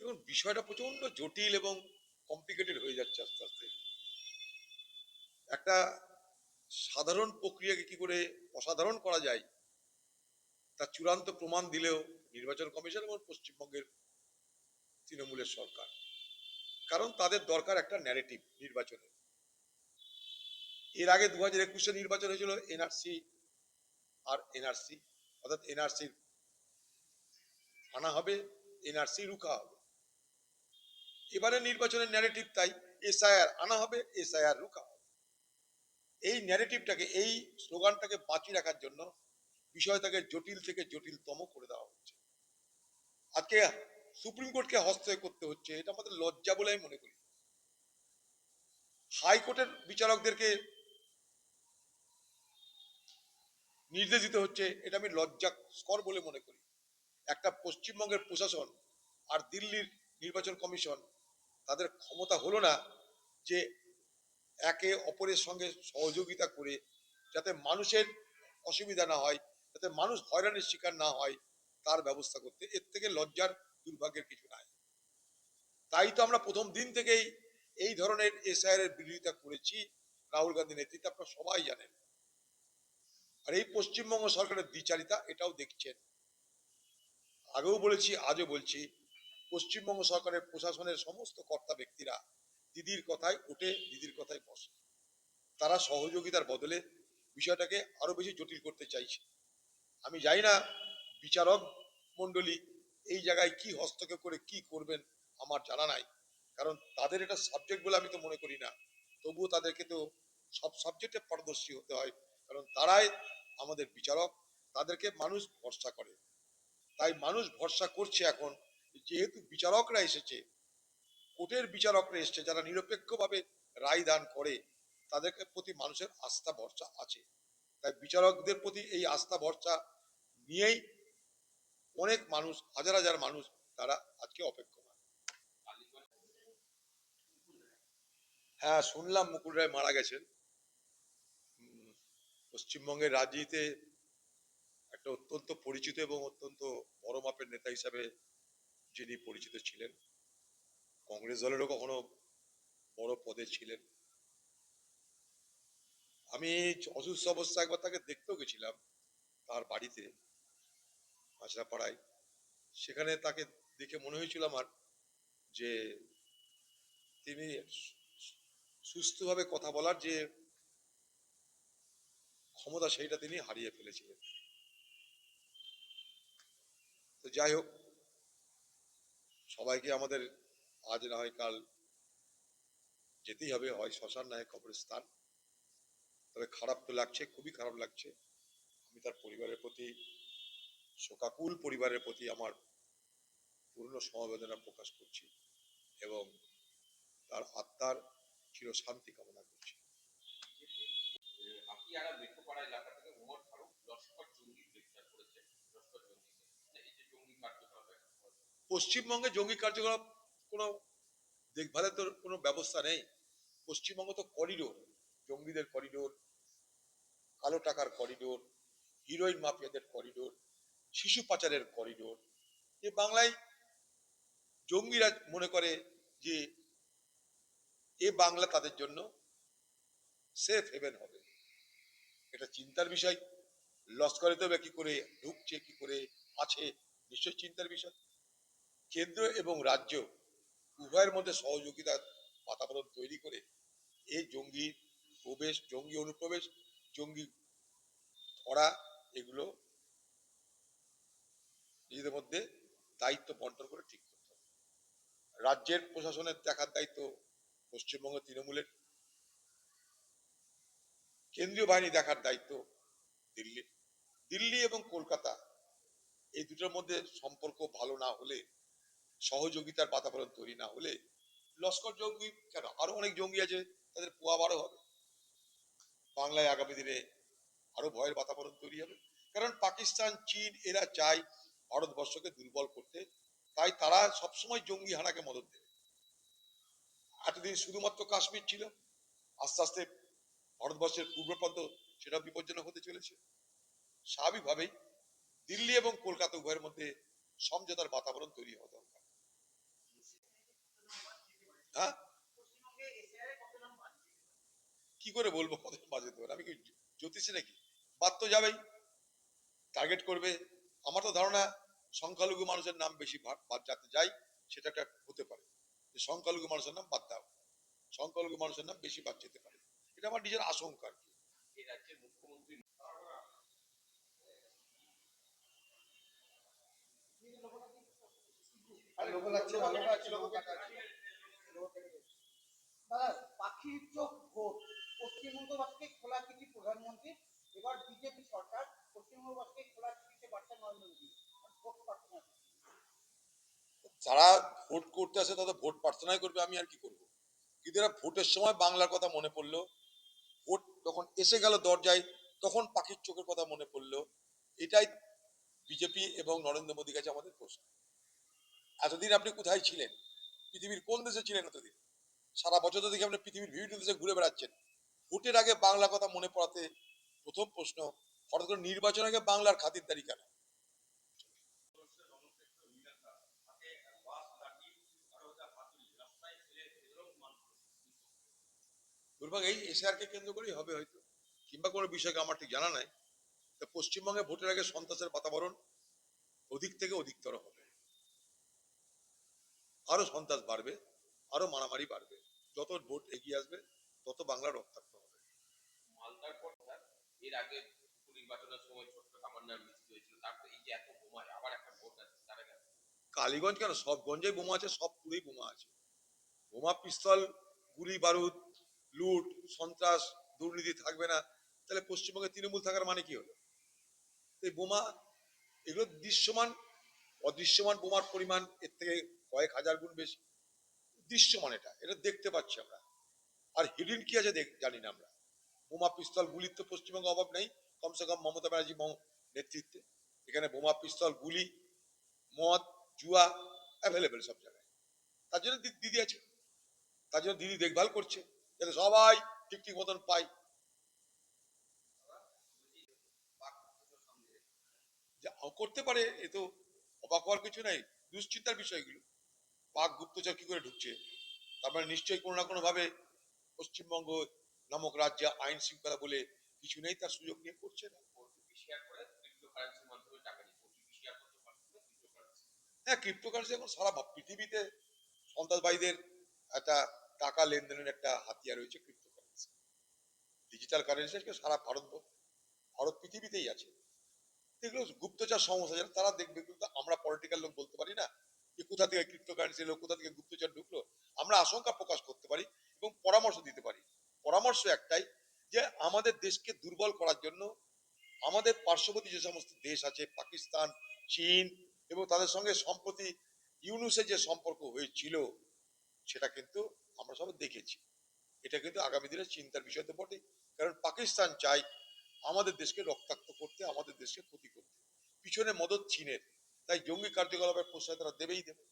দেখুন, বিষয়টা প্রচন্ড জটিল এবং কমপ্লিকেটেড হয়ে যাচ্ছে আস্তে আস্তে। একটা সাধারণ প্রক্রিয়াকে কি করে অসাধারণ করা যায় তার চূড়ান্ত প্রমাণ দিলেও নির্বাচন কমিশন এবং পশ্চিমবঙ্গের তৃণমূলের সরকার। কারণ তাদের দরকার একটা ন্যারেটিভ নির্বাচনে। এর আগে 2021 নির্বাচন হয়েছিল এনআরসি আর এনআরসি, অর্থাৎ এনআরসি আনা হবে, এনআরসি রুখা হবে। এবারে নির্বাচনের ন্যারেটিভ তাই, এসআইআর আনা হবে, এসআইআর রুখা হবে। এই ন্যারেটিভটাকে, এই স্লোগানটাকে বাঁচিয়ে রাখার জন্য বিষয়টাকে জটিল থেকে জটিলতম করে দেওয়া হচ্ছে। আজকে সুপ্রিম কোর্টকে হস্তক্ষেপ করতে হচ্ছে, এটা আমাদের লজ্জা বলে আমি মনে করি। হাইকোর্টের বিচারকদেরকে নির্দেশ দিতে হচ্ছে, এটা আমি লজ্জাস্কর বলে মনে করি। একটা পশ্চিমবঙ্গের প্রশাসন আর দিল্লির নির্বাচন কমিশন, তাদের ক্ষমতা হলো না যে একে অপরের সঙ্গে সহযোগিতা করে যাতে মানুষের অসুবিধা না হয়, যাতে মানুষ হয়রানির শিকার না হয়, তার ব্যবস্থা করতে। এর থেকে লজ্জার দুর্ভাগ্যের কিছু নাই। তাই তো আমরা প্রথম দিন থেকেই এই ধরনের এসআইআর এর বিরোধিতা করেছি রাহুল গান্ধী নেতৃত্বে, আপনারা সবাই জানেন। আর এই পশ্চিমবঙ্গ সরকারের দ্বিচারিতা এটাও দেখছেন। আগেও বলেছি, আজও বলছি, পশ্চিমবঙ্গ সরকারের প্রশাসনের সমস্ত কর্তা ব্যক্তিরা দিদির কথায় ওঠে, দিদির কথায় বসে। তারা সহযোগিতার বদলে বিষয়টাকে আরো বেশি জটিল করতে চাইছে। আমি জানি না বিচারক মন্ডলী এই জায়গায় কি হস্তক্ষেপ করে কি করবেন, আমার জানা নাই। কারণ তাদের এটা সাবজেক্ট বলে আমি তো মনে করি না। তবুও তাদেরকে তো সব সাবজেক্টে পারদর্শী হতে হয়, কারণ তারাই আমাদের বিচারক, তাদেরকে মানুষ ভরসা করে। তাই মানুষ ভরসা করছে এখন, যেহেতু বিচারকরা এসেছে, কোর্টের বিচারকরা এসছে যারা নিরপেক্ষভাবে রায় দান করে, তাদেরকে প্রতি মানুষের আস্থা ভরসা আছে। তাই বিচারকদের প্রতি এই আস্থা ভরসা নিয়েই অনেক মানুষ, হাজার হাজার মানুষ, তারা আজকে অপেক্ষমান। হ্যাঁ, শুনলাম মুকুল রায় মারা গেছেন। পশ্চিমবঙ্গের রাজনীতিতে একটা অত্যন্ত পরিচিত এবং অত্যন্ত বড় মাপের নেতা হিসাবে যিনি পরিচিত ছিলেন। কংগ্রেস দলেরও কখনো বড় পদে ছিলেন। আমি অসুস্থ অবস্থা একবার তাকে দেখতেও গেছিলাম তার বাড়িতে, মাছরাপাড়ায়। সেখানে তাকে দেখে মনে হয়েছিল আমার যে তিনি সুস্থভাবে কথা বলার যে ক্ষমতা, সেইটা তিনি হারিয়ে ফেলেছিলেন। তো যাই হোক, সবাইকে আমাদের আজ না হয় কাল যেতেই হবে, হয় শ্মশান না হয় কবরস্থান। তবে খারাপ তো লাগছে, খুবই খারাপ লাগছে। আমি তার পরিবারের প্রতি, শোকাকুল পরিবারের প্রতি আমার পূর্ণ সমবেদনা প্রকাশ করছি এবং তার আত্মার চির শান্তি কামনা করছি। পশ্চিমবঙ্গে জঙ্গি কার্যকলাপ কোনো দেখভালের তো কোনো ব্যবস্থা নেই। পশ্চিমবঙ্গ তো করিডোর, জঙ্গিদের করিডোর, কালো টাকার করিডোর, হিরোইন মাফিয়াদের করিডোর, শিশু পাচারের করিডোর। যে বাংলায় জঙ্গিরা মনে করে যে এ বাংলা তাদের জন্য সেফ হেভেন হবে, এটা চিন্তার বিষয়। লস্করে তবে কি করে ঢুকছে, কি করে আছে, নিশ্চয় চিন্তার বিষয়। কেন্দ্র এবং রাজ্য উভয়ের মধ্যে সহযোগিতার বাতাবরণ তৈরি করে এই জঙ্গি প্রবেশ, জঙ্গি অনুপ্রবেশ, জঙ্গি ধরা, এগুলো নিজেদের মধ্যে দায়িত্ব বন্টন করে ঠিক করতে হবে। রাজ্যের প্রশাসনের দেখার দায়িত্ব পশ্চিমবঙ্গের তৃণমূলের, কেন্দ্রীয় বাহিনী দেখার দায়িত্ব দিল্লির। দিল্লি এবং কলকাতা এই দুটোর মধ্যে সম্পর্ক ভালো না হলে, সহযোগিতার বাতাবরণ তৈরি না হলে, লস্কর জঙ্গি কেন, আরো অনেক জঙ্গি আছে, তাদের পোয়া বারো হবে। বাংলায় আগামী দিনে আরো ভয়ের বাতাবরণ তৈরি হবে। কারণ পাকিস্তান, চীন এরা চায় ভারতবর্ষকে দুর্বল করতে। তাই তারা সবসময় জঙ্গি হানাকে মদত দেবে। এতদিন শুধুমাত্র কাশ্মীর ছিল, আস্তে আস্তে ভারতবর্ষের পূর্ব প্রান্ত সেটা বিপজ্জনক হতে চলেছে। স্বাভাবিকভাবেই দিল্লি এবং কলকাতা উভয়ের মধ্যে সমঝোতার বাতাবরণ তৈরি হওয়া দরকার। হ্যাঁ, কি করে বলবো কত বাজেতে পারে? আমি কি জ্যোতিষী নাকি? বাদ তো যাবেই, টার্গেট করবে। আমার তো ধারণা সংখ্যালঘু মানুষের নাম বেশি বাদ যাতে যায়, সেটা একটা হতে পারে যে সংখ্যালঘু মানুষের নাম বাদ দাও, সংখ্যালঘু মানুষের নাম বেশি বাদ যেতে পারে। এটা আমার নিজের আশঙ্কা আর কি। দাদা, পাখির চোখ ভোট, পশ্চিমবঙ্গবাসীকে খোলা চিঠি প্রধানমন্ত্রী। এবার বিজেপি সরকার পশ্চিমবঙ্গবাসীকে খোলা চিঠিতে বার্তা নরেন্দ্র মোদী ভোট প্রার্থনা। যারা ভোট করতে আসে তাদের ভোট প্রার্থনাই করবে, আমি আর কি করবো। কিন্তু এরা ভোটের সময় বাংলার কথা মনে পড়লো, ভোট যখন এসে গেল দরজায় তখন পাখির চোখের কথা মনে পড়লো। এটাই বিজেপি এবং নরেন্দ্র মোদীর কাছে আমাদের প্রশ্ন। এতদিন আপনি কোথায় ছিলেন? পৃথিবীর কোন দেশে ছিলেন এতদিন? সারা বছর তো দেখি আপনি পৃথিবীর বিভিন্ন দেশে ঘুরে বেড়াচ্ছেন। ভোটের আগে বাংলা কথা মনে পড়াতে প্রথম প্রশ্ন, হঠাৎ করে নির্বাচন আগে বাংলার খাতিরদারি কেন? দুর্ভাগ এই এশিয়ার কে কেন্দ্র করেই হবে হয়তো, কিংবা কোনো বিষয়কে আমার ঠিক জানা নাই। তা পশ্চিমবঙ্গে ভোটের আগে সন্ত্রাসের বাতাবরণ অধিক থেকে অধিকতর হবে, আরো সন্ত্রাস বাড়বে, আরো মারামারি বাড়বে। যত ভোট এগিয়ে আসবে তত বাংলা রক্তাক্ত হবে। মালদার পর স্যার, এর আগে নির্বাচনের সময় ছোট্ট কামান্ডার মৃত্যু হয়েছিল, তারপরে এই যে এত বোমায় আবার একটা ভোট আছে তারা গেছে। কালীগঞ্জ কেন, সব গঞ্জে বোমা আছে, সব পুরেই বোমা আছে। বোমা, পিস্তল, গুলি বারুদ, লুট, সন্ত্রাস, দুর্নীতি থাকবে না, তাহলে পশ্চিমবঙ্গে তৃণমূল থাকার মানে কি হলো? এই বোমা, এগুলো দৃশ্যমান, অদৃশ্যমান বোমার পরিমাণ এর থেকে কয়েক হাজার গুণ বেশি। দৃশ্যমান, এটা এটা দেখতে পাচ্ছি আমরা। আর হিডেন কি আছে জানি না আমরা। বোমা, পিস্তল, গুলির তো পশ্চিমবঙ্গে অভাব নেই, কমসে কম মমতা ব্যানার্জি নেতৃত্বে। এখানে বোমা, পিস্তল, গুলি, মদ, জুয়া অ্যাভেলেবেল সব জায়গায়। তার জন্য দিদি আছে, তার জন্য দিদি দেখভাল করছে যাতে সবাই ঠিক ঠিক মতন পায়। যা করতে পারে, এ তো অবাক হওয়ার কিছু নাই, দুশ্চিন্তার বিষয়গুলো। পাক গুপ্তচর কি করে ঢুকছে, তার মানে নিশ্চয়ই কোনো না কোনো ভাবে পশ্চিমবঙ্গ নামক রাজ্যে আইন শৃঙ্খলা বলে কিছু নেই, তার সুযোগ নিয়ে করছে না। শেয়ার করে ক্রিপ্টোকারেন্সির মাধ্যমে টাকা নিচ্ছে, শেয়ার করতে পারছে না ক্রিপ্টোকারেন্সি। হ্যাঁ, ক্রিপ্টোকারেন্সি এখন সারা পৃথিবীতে সন্ত্রাসবাদীদের একটা টাকা লেনদেনের একটা হাতিয়ার হয়েছে ক্রিপ্টোকারেন্সি। ডিজিটাল কারেন্সি সারা ভারত পৃথিবীতেই আছে। এগুলো গুপ্তচর সমস্যা, যেন তারা দেখবে, কিন্তু আমরা পলিটিক্যাল লোক বলতে পারি না যে কোথা থেকে ক্রিপ্টোকারেন্সি এলো, কোথা থেকে গুপ্তচর ঢুকলো। আমরা আশঙ্কা প্রকাশ করতে পারি এবং পরামর্শ দিতে পারি। পরামর্শ একটাই, যে আমাদের দেশকে দুর্বল করার জন্য আমাদের পার্শ্ববর্তী যে সমস্ত দেশ আছে, পাকিস্তান, চীন, এবং তাদের সঙ্গে সম্প্রতি ইউনুসের যে সম্পর্ক হয়েছিল, সেটা কিন্তু আমরা সবাই দেখেছি। এটা কিন্তু আগামী দিনের চিন্তার বিষয় তো বটেই। কারণ পাকিস্তান চাই আমাদের দেশকে রক্তাক্ত করতে, আমাদের দেশকে ক্ষতি করতে। পিছনে মদত চীনের, তাই জঙ্গি কার্যকলাপের প্রশ্রয় তারা দেবেই দেবে।